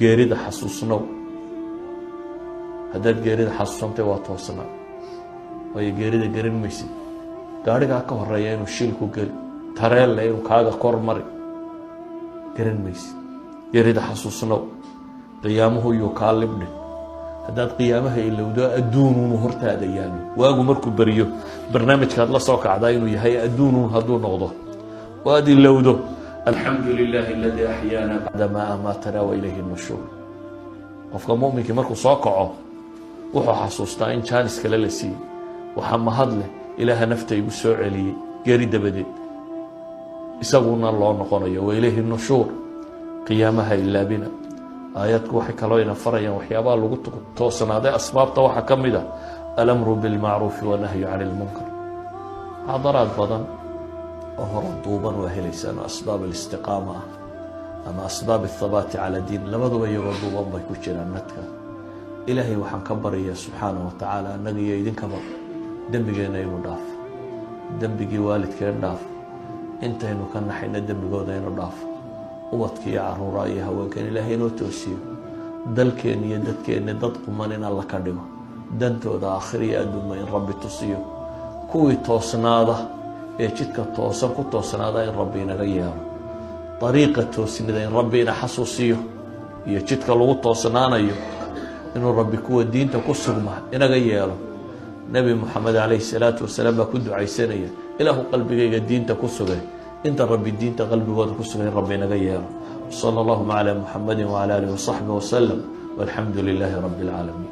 geerida xasuusnow haddaad geerida xasuusantay waa toosnaa waayo geerida garan maysid gaadhigaa ka horeeya inuu shil ku geli tareelle inuu kaaga kor mari garan maysid geerida xasuusnow qiyaamuhu yuu kaa libdhin haddaad qiyaamaha ilowdo adduunuunu hortaada yaallo waagu markuu beriyo barnaamijkaad la soo kacdaa inuu yahay adduunuun hadduu noqdo waad ilowdo alxamdu lilaahi aladii axyaana bacda maa amaatana wa ilayhi nushuur qofka mu'minkii markuu soo kaco wuxuu xasuustaa in jaanis kale la siiyey waxaa mahad leh ilaaha nafta igu soo celiyey geeri dabadeed isaguna loo noqonayo wa ilayhi nushuur qiyaamaha ilaabina aayadku waxay kaloo ina farayaan waxyaabaha lagu toosnaaday asbaabta waxaa ka mid ah alamru bilmacruufi wanahyu cani lmunkar xadaraad badan oo hore duuban waa helaysaan oo asbaab alistiqaama ah ama asbaab athabaati cala diin labaduba iyagoo duuban bay ku jiraan nadka ilaahay waxaan ka baryayaa subxaanahu watacaala annaga iyo idinkaba dembigeenna inuu dhaafo dembigii waalidkeen dhaafo intaynu ka naxayna dembigooda inuu dhaafo ubadka iyo caruuraa iyo haweenkan ilaahay inoo toosiyo dalkeenna iyo dadkeenna dad quman in alla ka dhigo dantooda aakhira iyo adduunma in rabbi tusiyo kuwii toosnaada ee jidka toosan ku toosnaada in rabbi inaga yeelo dariiqa toosnida in rabbi ina xasuusiyo iyo jidka lagu toosnaanayo inuu rabbi kuwa diinta ku sugma inaga yeelo nebi moxamed calayhi salaatu wasalaam baa ku ducaysanaya ilaahu qalbigayga diinta ku sugay انت ربي الدين تقلبي وتكسر ربي نغيره صلى الله على محمد وعلى اله وصحبه وسلم والحمد لله رب العالمين.